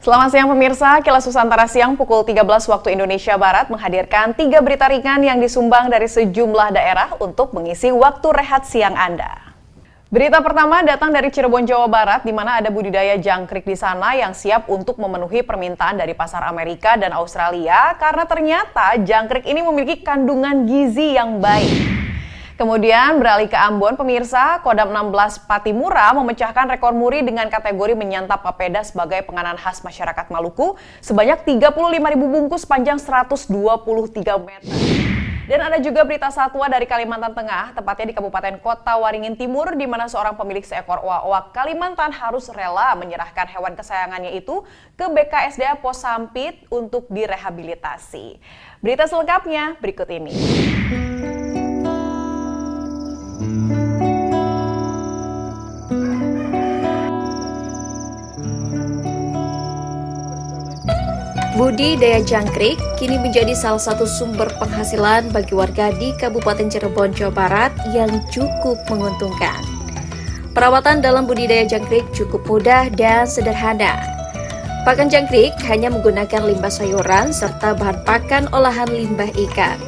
Selamat siang pemirsa, Kilas Nusantara siang pukul 13 waktu Indonesia Barat menghadirkan 3 berita ringan yang disumbang dari sejumlah daerah untuk mengisi waktu rehat siang Anda. Berita pertama datang dari Cirebon, Jawa Barat, di mana ada budidaya jangkrik di sana yang siap untuk memenuhi permintaan dari pasar Amerika dan Australia karena ternyata jangkrik ini memiliki kandungan gizi yang baik. Kemudian beralih ke Ambon, pemirsa, Kodam 16 Patimura memecahkan rekor muri dengan kategori menyantap papeda sebagai penganan khas masyarakat Maluku sebanyak 35.000 bungkus panjang 123 meter. Dan ada juga berita satwa dari Kalimantan Tengah, tepatnya di Kabupaten Kota Waringin Timur, di mana seorang pemilik seekor oak-oak Kalimantan harus rela menyerahkan hewan kesayangannya itu ke BKSDA Pos Sampit untuk direhabilitasi. Berita selengkapnya berikut ini. Budidaya jangkrik kini menjadi salah satu sumber penghasilan bagi warga di Kabupaten Cirebon, Jawa Barat yang cukup menguntungkan. Perawatan dalam budidaya jangkrik cukup mudah dan sederhana. Pakan jangkrik hanya menggunakan limbah sayuran serta bahan pakan olahan limbah ikan.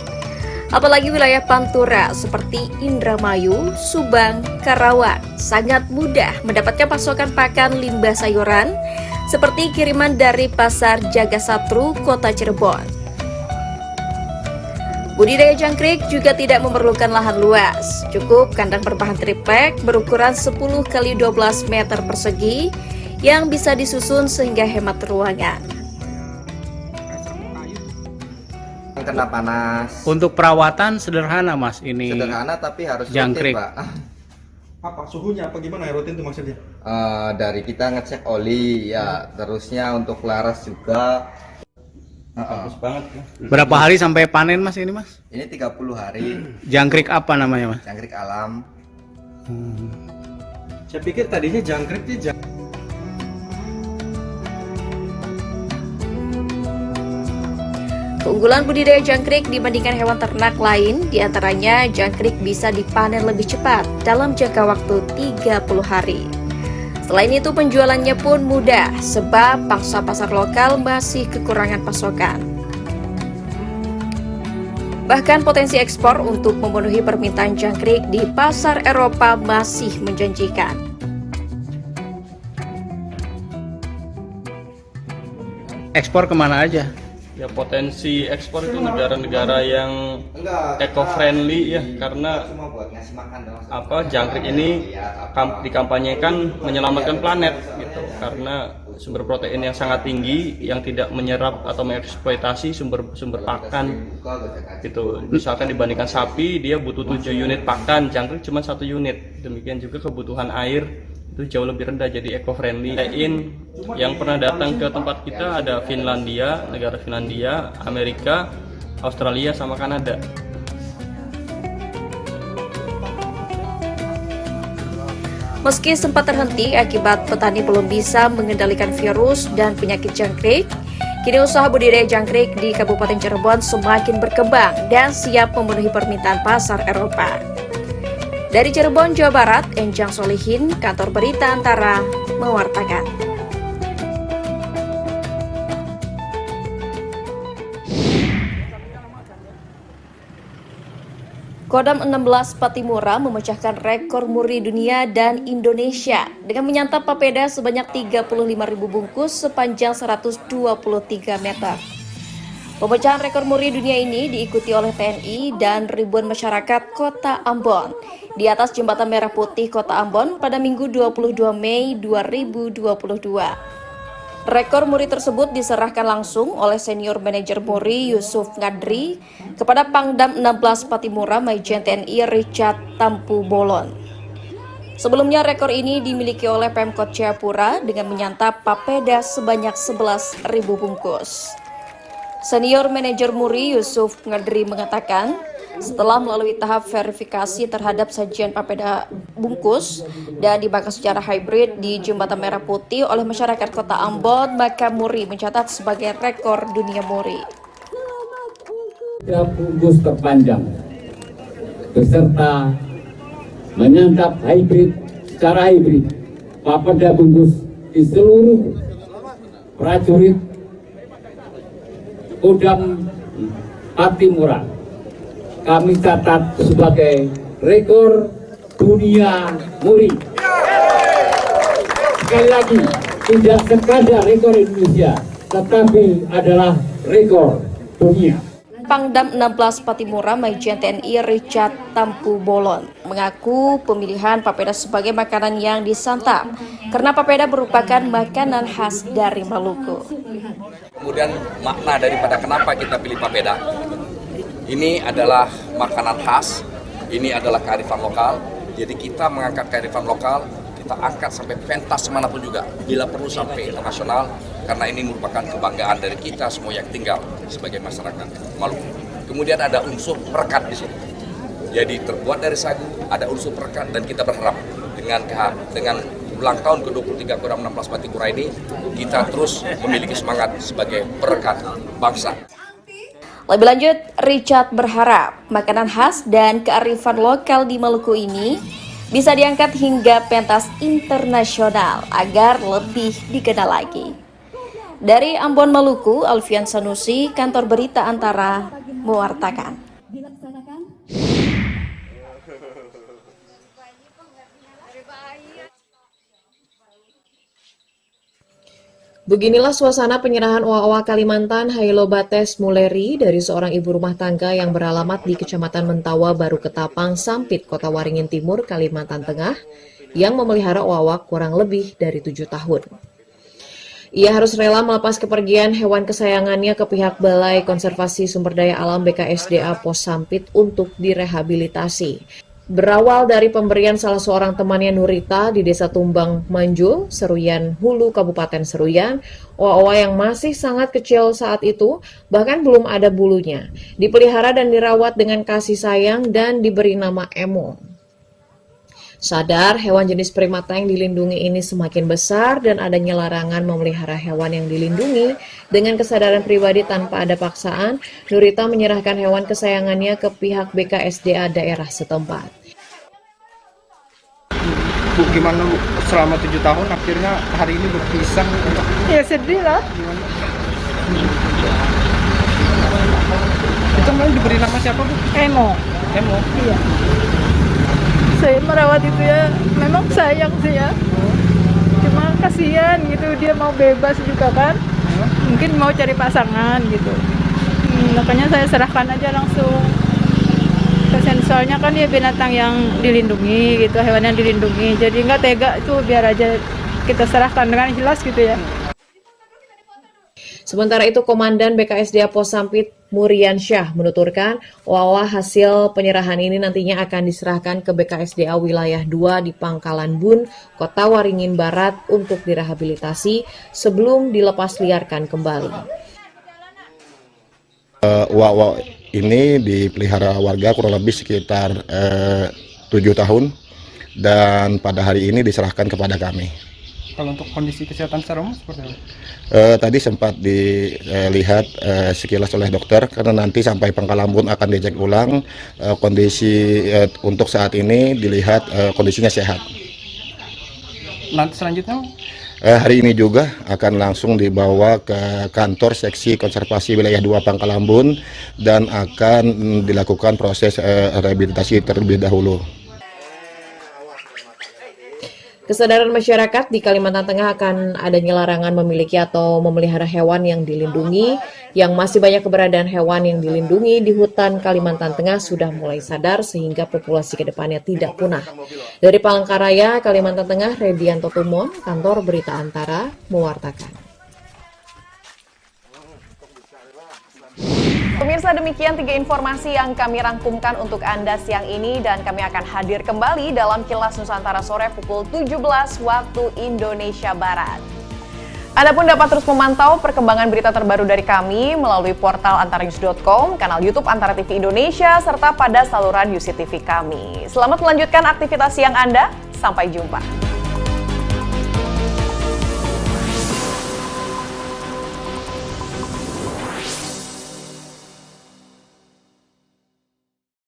Apalagi wilayah Pantura seperti Indramayu, Subang, Karawang sangat mudah mendapatkan pasokan pakan limbah sayuran seperti kiriman dari Pasar Jagasatru, Kota Cirebon. Budidaya jangkrik juga tidak memerlukan lahan luas, cukup kandang berbahan triplek berukuran 10 x 12 meter persegi yang bisa disusun sehingga hemat ruangan. Kena panas. Untuk perawatan sederhana mas ini. Sederhana tapi harus jangkrik. rutin, Pak. Apa suhunya? Apa gimana ya rutin itu maksudnya? Dari kita ngecek oli ya, terusnya untuk laras juga. Bagus banget ya. Berapa hari sampai panen mas ini mas? Ini 30 hari. Jangkrik apa namanya mas? Jangkrik alam. Saya pikir tadinya jangkrik dia Keunggulan budidaya jangkrik dibandingkan hewan ternak lain, diantaranya jangkrik bisa dipanen lebih cepat dalam jangka waktu 30 hari. Selain itu penjualannya pun mudah sebab pangsa pasar lokal masih kekurangan pasokan. Bahkan potensi ekspor untuk memenuhi permintaan jangkrik di pasar Eropa masih menjanjikan. Ekspor kemana aja? Ya potensi ekspor itu negara-negara yang eco-friendly ya, karena jangkrik ini dikampanyekan menyelamatkan planet gitu, karena sumber protein yang sangat tinggi yang tidak menyerap atau mengeksploitasi sumber pakan gitu. Misalkan dibandingkan sapi dia butuh 7 unit pakan, jangkrik cuma 1 unit. Demikian juga kebutuhan air itu jauh lebih rendah, jadi eco-friendly. Yang pernah datang ke tempat kita ada Finlandia, negara Finlandia, Amerika, Australia, sama Kanada. Meski sempat terhenti akibat petani belum bisa mengendalikan virus dan penyakit jangkrik, kini usaha budidaya jangkrik di Kabupaten Cirebon semakin berkembang dan siap memenuhi permintaan pasar Eropa. Dari Cirebon, Jawa Barat, Enjang Solihin, Kantor Berita Antara, mewartakan. Kodam 16 Patimura memecahkan rekor muri dunia dan Indonesia dengan menyantap papeda sebanyak 35.000 bungkus sepanjang 123 meter. Pemecahan rekor muri dunia ini diikuti oleh TNI dan ribuan masyarakat Kota Ambon di atas Jembatan Merah Putih Kota Ambon pada Minggu 22 Mei 2022. Rekor muri tersebut diserahkan langsung oleh senior manajer muri Yusuf Ngadri kepada Pangdam 16 Patimura Majen TNI Richard Tampu Bolon. Sebelumnya rekor ini dimiliki oleh Pemkot Jayapura dengan menyantap papeda sebanyak 11.000 bungkus. Senior manajer muri Yusuf Ngadri mengatakan, setelah melalui tahap verifikasi terhadap sajian papeda bungkus dan dibakar secara hybrid di Jembatan Merah Putih oleh masyarakat Kota Ambon, maka muri mencatat sebagai rekor dunia muri. 3 bungkus terpanjang beserta menyantap secara hybrid papeda bungkus di seluruh prajurit Kodam Patimura kami catat sebagai rekor dunia muri. Sekali lagi, tidak sekadar rekor Indonesia, tetapi adalah rekor dunia. Pangdam 16 Patimura Maijen TNI Richard Tampu Bolon mengaku pemilihan papeda sebagai makanan yang disantap karena papeda merupakan makanan khas dari Maluku. Kemudian makna daripada kenapa kita pilih papeda, ini adalah makanan khas, ini adalah kearifan lokal, jadi kita mengangkat kearifan lokal, kita angkat sampai pentas manapun juga, bila perlu sampai internasional, karena ini merupakan kebanggaan dari kita semua yang tinggal sebagai masyarakat Maluku. Kemudian ada unsur perekat di sini. Jadi terbuat dari sagu, ada unsur perekat dan kita berharap dengan ulang tahun ke-23 Kodam 16 Patimura ini kita terus memiliki semangat sebagai perekat bangsa. Lebih lanjut, Richard berharap makanan khas dan kearifan lokal di Maluku ini bisa diangkat hingga pentas internasional agar lebih dikenal lagi. Dari Ambon, Maluku, Alfian Sanusi, Kantor Berita Antara, mewartakan. Beginilah suasana penyerahan owa-owa Kalimantan Hailo Bates Muleri dari seorang ibu rumah tangga yang beralamat di Kecamatan Mentawa, Baru Ketapang, Sampit, Kota Waringin Timur, Kalimantan Tengah, yang memelihara owa-owa kurang lebih dari 7 tahun. Ia harus rela melepas kepergian hewan kesayangannya ke pihak Balai Konservasi Sumber Daya Alam BKSDA Pos Sampit untuk direhabilitasi. Berawal dari pemberian salah seorang temannya Nurita di Desa Tumbang Manjul, Seruyan Hulu, Kabupaten Seruyan, owa-owa yang masih sangat kecil saat itu, bahkan belum ada bulunya, dipelihara dan dirawat dengan kasih sayang dan diberi nama Emo. Sadar hewan jenis primata yang dilindungi ini semakin besar dan adanya larangan memelihara hewan yang dilindungi, dengan kesadaran pribadi tanpa ada paksaan, Nurita menyerahkan hewan kesayangannya ke pihak BKSDA daerah setempat. Bu, gimana Bu? Selama 7 tahun akhirnya hari ini berpisah. Ya sedih lah. Gimana? Itu kemarin diberi nama siapa Bu? Emo. Emo? Iya. Saya merawat itu ya, memang sayang sih ya. Cuma kasihan gitu, dia mau bebas juga kan. Mungkin mau cari pasangan gitu. Makanya saya serahkan aja langsung. Soalnya kan dia binatang yang dilindungi gitu, hewan yang dilindungi. Jadi nggak tega itu, biar aja kita serahkan dengan jelas gitu ya. Sementara itu, Komandan BKSDA Pos Sampit Murian Syah menuturkan owa-owa hasil penyerahan ini nantinya akan diserahkan ke BKSDA Wilayah 2 di Pangkalan Bun, Kota Waringin Barat untuk direhabilitasi sebelum dilepas liarkan kembali. Owa-owa ini dipelihara warga kurang lebih sekitar 7 tahun dan pada hari ini diserahkan kepada kami. Kalau untuk kondisi kesehatan secara umum seperti apa? Tadi sempat dilihat sekilas oleh dokter karena nanti sampai Pangkalan Bun akan dicek ulang kondisi untuk saat ini dilihat kondisinya sehat. Nanti selanjutnya? Hari ini juga akan langsung dibawa ke kantor seksi konservasi wilayah 2 Pangkalan Bun dan akan dilakukan proses rehabilitasi terlebih dahulu. Kesadaran masyarakat di Kalimantan Tengah akan adanya larangan memiliki atau memelihara hewan yang dilindungi, yang masih banyak keberadaan hewan yang dilindungi di hutan Kalimantan Tengah sudah mulai sadar sehingga populasi kedepannya tidak punah. Dari Palangkaraya, Kalimantan Tengah, Redianto Tumon, Kantor Berita Antara, mewartakan. Pemirsa, demikian 3 informasi yang kami rangkumkan untuk Anda siang ini dan kami akan hadir kembali dalam Kilas Nusantara sore pukul 17 waktu Indonesia Barat. Anda pun dapat terus memantau perkembangan berita terbaru dari kami melalui portal antaranews.com, kanal YouTube Antara TV Indonesia, serta pada saluran UCTV kami. Selamat melanjutkan aktivitas siang Anda, sampai jumpa.